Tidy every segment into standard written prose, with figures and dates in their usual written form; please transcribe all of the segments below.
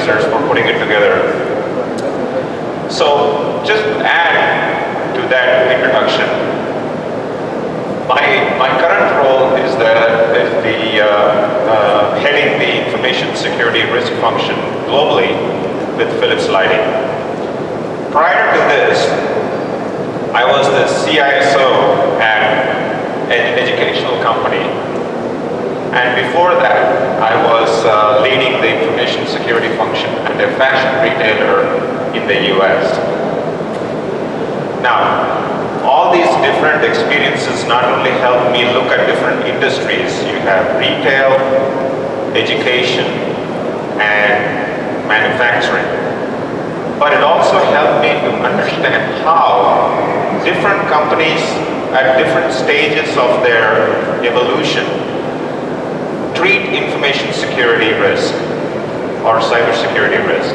investors for putting it together. So just to add to that introduction, my current role is heading the information security risk function globally with Philips Lighting. Prior to this, I was the CISO at an educational company, and before that, I was leading the information security function at a fashion retailer in the US. Now, all these different experiences not only help me look at different industries. You have retail, education, and manufacturing. But it also helped me to understand how different companies at different stages of their evolution treat information security risk or cybersecurity risk.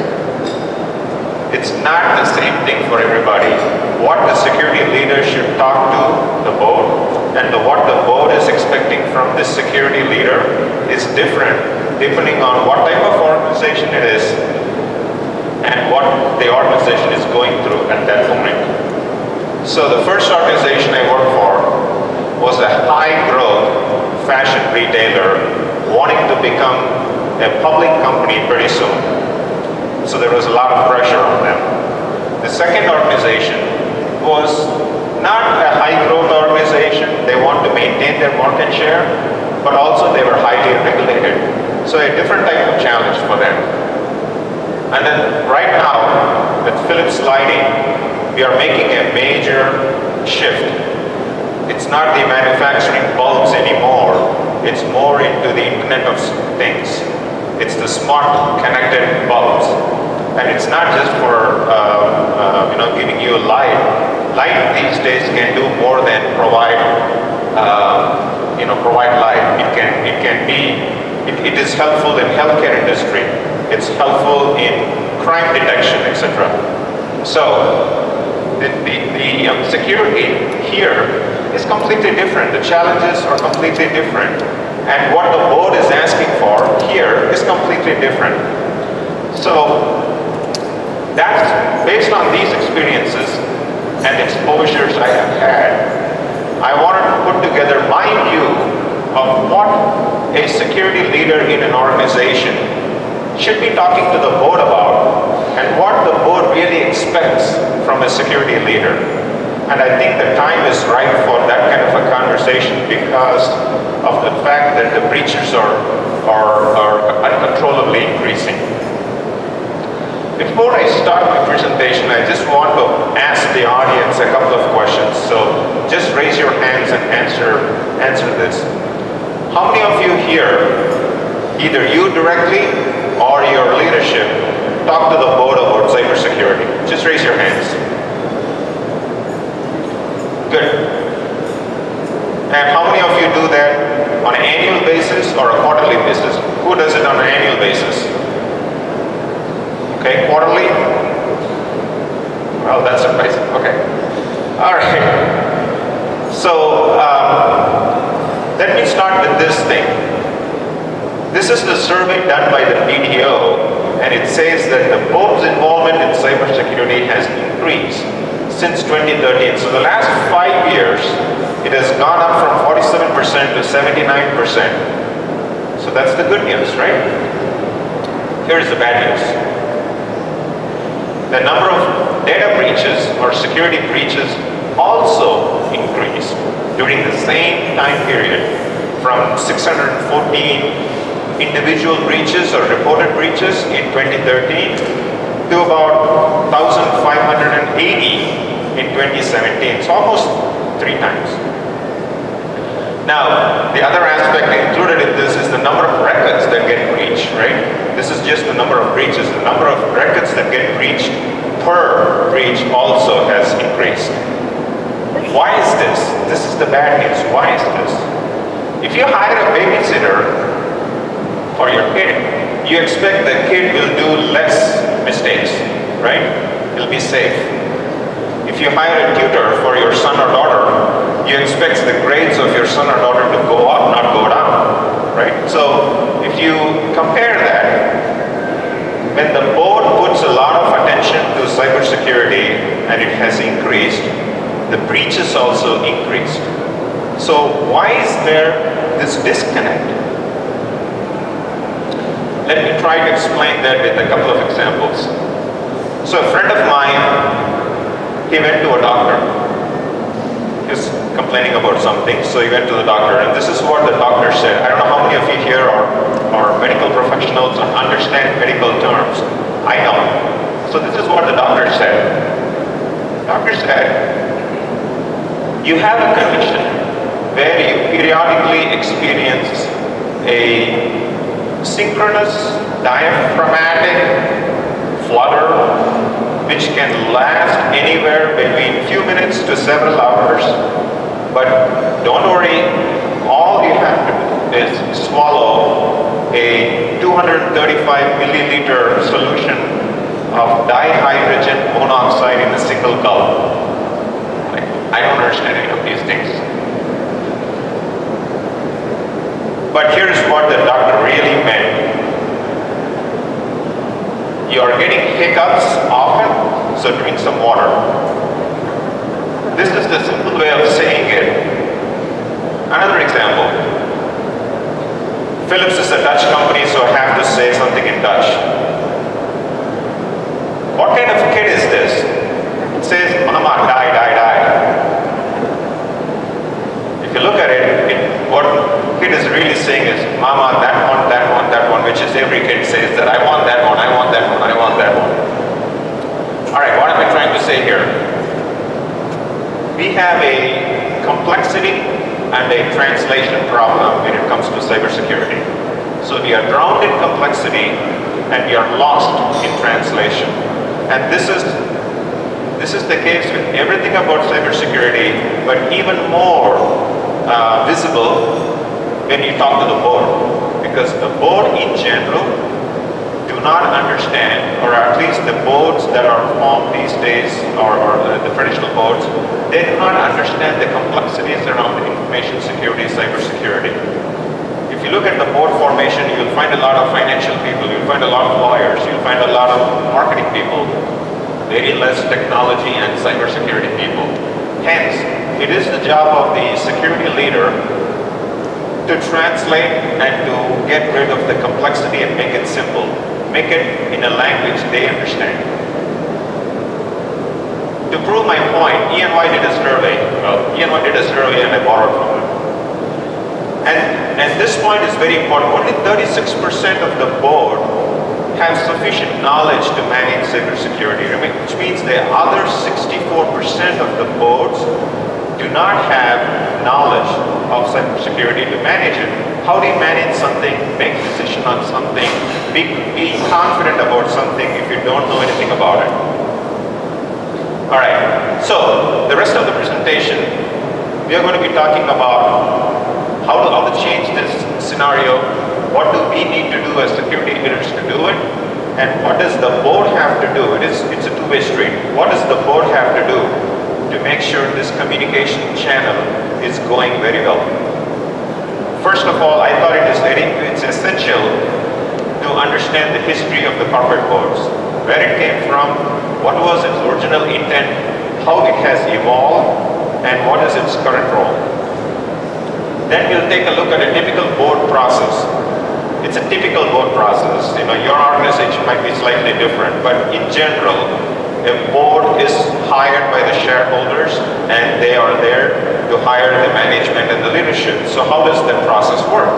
It's not the same thing for everybody. What the security leader should talk to the board and what the board is expecting from this security leader is different depending on what type of organization it is and what the organization is going through at that moment. So the first organization I worked for was a high growth fashion retailer wanting to become a public company pretty soon. So there was a lot of pressure on them. The second organization was not a high growth organization. They want to maintain their market share, but also they were highly regulated. So a different type of challenge for them. And then right now, with Philips Lighting, we are making a major shift. It's not the manufacturing bulbs anymore. It's more into the Internet of Things. It's the smart connected bulbs. And it's not just for giving you light. Light these days can do more than provide light. It is helpful in healthcare industry. It's helpful in crime detection, etc. So the security here is completely different. The challenges are completely different. And what the board is asking for here is completely different. So that's based on these experiences and exposures I have had, I wanted to put together my view of what a security leader in an organization should be talking to the board about and what the board really expects from a security leader. And I think the time is right for that kind of a conversation because of the fact that the breaches are uncontrollably increasing. Before I start my presentation, I just want to ask the audience a couple of questions. So just raise your hands and answer this. How many of you here, either you directly or your leadership, talk to the board about cybersecurity? Just raise your hands. Good. And how many of you do that on an annual basis or a quarterly basis? Who does it on an annual basis? Okay, quarterly? Well, that's surprising. Okay. All right. So let me start with this thing. This is the survey done by the BDO, and it says that the board's involvement in cybersecurity has increased since 2013. So the last 5 years, it has gone up from 47% to 79%. So that's the good news, right? Here's the bad news. The number of data breaches or security breaches also increased during the same time period from 614 individual breaches or reported breaches in 2013 to about 1,580 in 2017. So almost 3 times. Now, the other aspect included in this is the number of records that get breached, right? This is just the number of breaches. The number of records that get breached per breach also has increased. Why is this? This is the bad news. Why is this? If you hire a babysitter for your kid, you expect the kid will do less mistakes, right? He'll be safe. If you hire a tutor for your son or daughter, you expect the grades of your son or daughter to go up, not go down, right? So if you compare that, when the and it has increased, the breaches also increased. So why is there this disconnect? Let me try to explain that with a couple of examples. So a friend of mine, he went to a doctor. He was complaining about something, so he went to the doctor, and this is what the doctor said. I don't know how many of you here are medical professionals and understand medical terms. I don't. So this is what the doctor said. The doctor said, you have a condition where you periodically experience a synchronous diaphragmatic flutter which can last anywhere between few minutes to several hours. But don't worry, all you have to do is swallow a 235 milliliter solution of dihydrogen monoxide in a single gulp. I don't understand any of these things. But here's what the doctor really meant. You are getting hiccups often, so drink some water. This is the simple way of saying it. Another example. Philips is a Dutch company, so I have to say something in Dutch. What kind of kid is this? It says, Mama, die, die, die. If you look at it, what kid is really saying is, Mama, that one, that one, that one, which is every kid says that I want that one, I want that one, I want that one. Alright, what am I trying to say here? We have a complexity and a translation problem when it comes to cybersecurity. So we are drowned in complexity and we are lost in translation. And this is the case with everything about cybersecurity, but even more visible when you talk to the board, because the board in general do not understand, or at least the boards that are formed these days, or the traditional boards, they do not understand the complexities around information security, cybersecurity. If you look at the board formation, you'll find a lot of financial people, you'll find a lot of lawyers, you'll find a lot of marketing people, very less technology and cybersecurity people. Hence, it is the job of the security leader to translate and to get rid of the complexity and make it simple. Make it in a language they understand. To prove my point, E&Y did a survey. Well, E&Y did a survey and I borrowed from them. And this point is very important. Only 36% of the board have sufficient knowledge to manage cybersecurity, which means the other 64% of the boards do not have knowledge of cybersecurity to manage it. How do you manage something, make a decision on something, be confident about something if you don't know anything about it? Alright, so the rest of the presentation, we are going to be talking about how to change this scenario, what do we need to do as security leaders to do it, and what does the board have to do? It's a two-way street. What does the board have to do to make sure this communication channel is going very well? First of all, I thought it's essential to understand the history of the corporate boards, where it came from, what was its original intent, how it has evolved, and what is its current role. Then we'll take a look at a typical board process. It's a typical board process. Your organization might be slightly different, but in general, a board is hired by the shareholders and they are there to hire the management and the leadership. So how does that process work?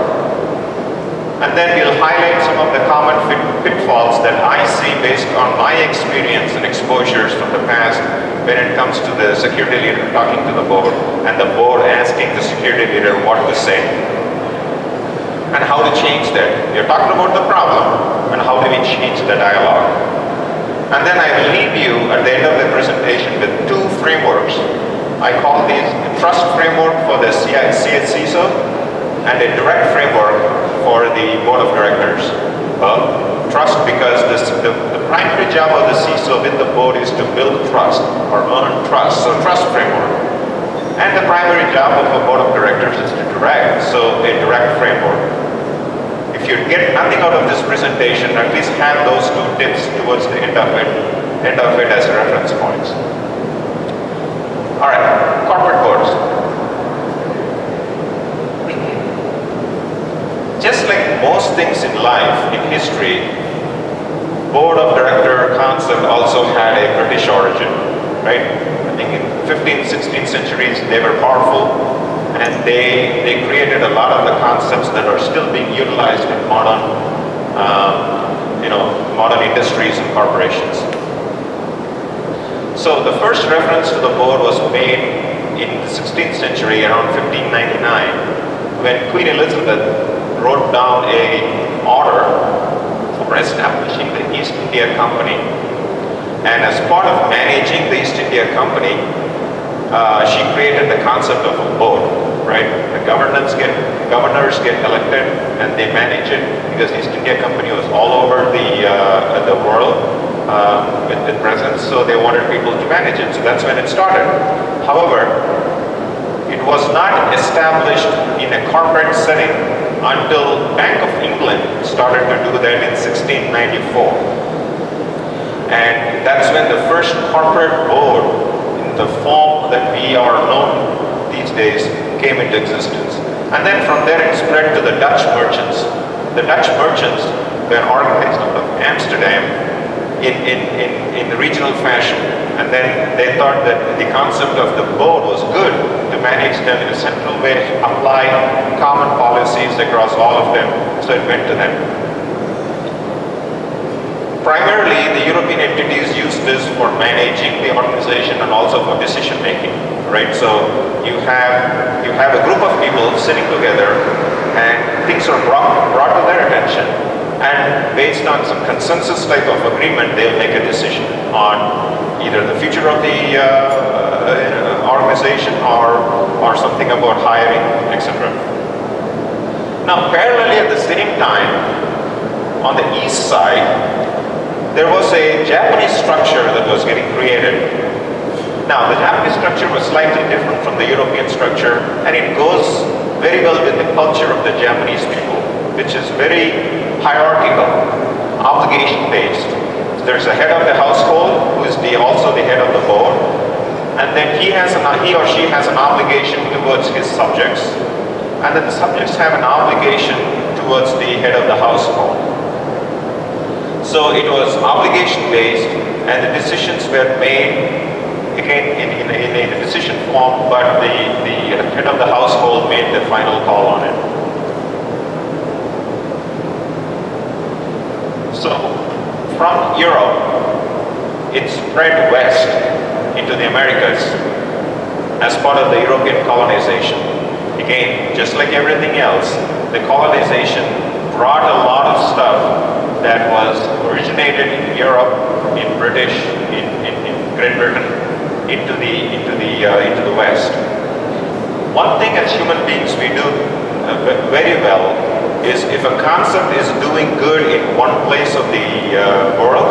And then we'll highlight some of the common pitfalls that I see based on my experience and exposures from the past when it comes to the security leader talking to the board and the board asking the security leader what to say and how to change that. You're talking about the problem and how do we change the dialogue. And then I will leave you at the end of the presentation with two frameworks. I call these a trust framework for the CISO and a direct framework for the board of directors. Well, trust because the primary job of the CISO with the board is to build trust or earn trust, so trust framework. And the primary job of a board of directors is to direct, so a direct framework. If you get nothing out of this presentation, at least have those two tips towards the end of it as reference points. All right, corporate boards. Just like most things in life, in history, board of director concept also had a British origin, right? I think in 15th, 16th centuries, they were powerful, and they created a lot of the concepts that are still being utilized in modern, modern industries and corporations. So the first reference to the board was made in the 16th century, around 1599, when Queen Elizabeth wrote down an order for establishing the East India Company. And as part of managing the East India Company, she created the concept of a board, right? The governors get elected and they manage it, because East India Company was all over the world with presence, so they wanted people to manage it. So that's when it started. However, it was not established in a corporate setting until Bank of England started to do that in 1694. And that's when the first corporate board in the form that we are known these days came into existence. And then from there it spread to the Dutch merchants. The Dutch merchants were organized out of Amsterdam in regional fashion. And then they thought that the concept of the board was good to manage them in a central way, apply common policies across all of them. So it went to them. Primarily, the European entities use this for managing the organization and also for decision making, right? So you have a group of people sitting together, and things are brought to their attention, and based on some consensus type of agreement, they'll make a decision on either the future of the organization or something about hiring, etc. Now, parallelly at the same time, on the east side, there was a Japanese structure that was getting created. Now, the Japanese structure was slightly different from the European structure, and it goes very well with the culture of the Japanese people, which is very hierarchical, obligation-based. There's a head of the household who is also the head of the board, and then he or she has an obligation towards his subjects, and then the subjects have an obligation towards the head of the household. So it was obligation-based, and the decisions were made again in a decision form, but the head of the household made the final call on it. So from Europe, it spread west into the Americas as part of the European colonization. Again, just like everything else, the colonization brought a lot of stuff that was originated in Europe, in British, in Great Britain, into the West. One thing as human beings we do very well is, if a concept is doing good in one place of the world,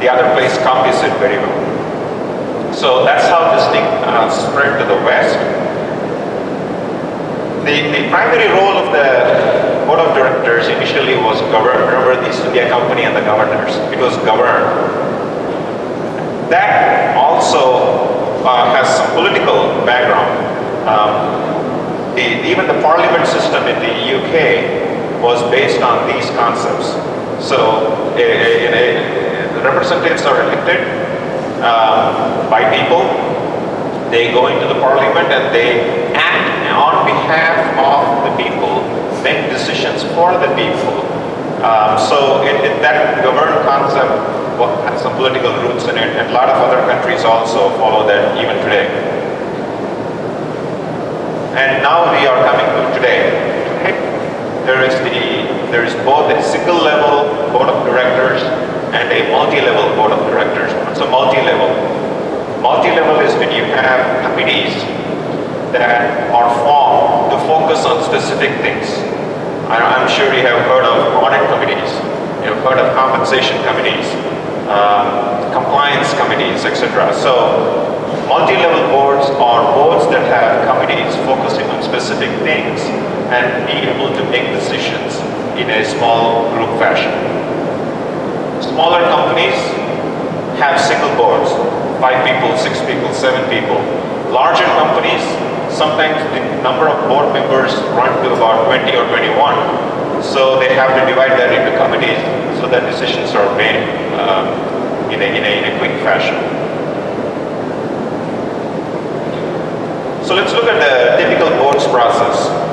the other place copies it very well. So that's how this thing spread to the West. The primary role of the board of directors initially was govern. Remember the East India Company and the governors. It was govern. That also has some political background. Even the parliament system in the UK was based on these concepts. So the representatives are elected by people. They go into the parliament and they act on behalf of the people, make decisions for the people. So that governed concept has some political roots in it, and a lot of other countries also follow that even today. And now we are coming to today. There is both a single level board of directors and a multi-level board of directors. So multi-level. Multi-level is when you have committees that are formed to focus on specific things. I'm sure you have heard of audit committees, you have heard of compensation committees, compliance committees, etc. So multi-level boards are boards that have committees focusing on specific things and be able to make decisions in a small group fashion. Smaller companies have single boards. 5 people, 6 people, 7 people. Larger companies, sometimes the number of board members run to about 20 or 21. So they have to divide that into committees so that decisions are made in a quick fashion. So let's look at the typical board's process.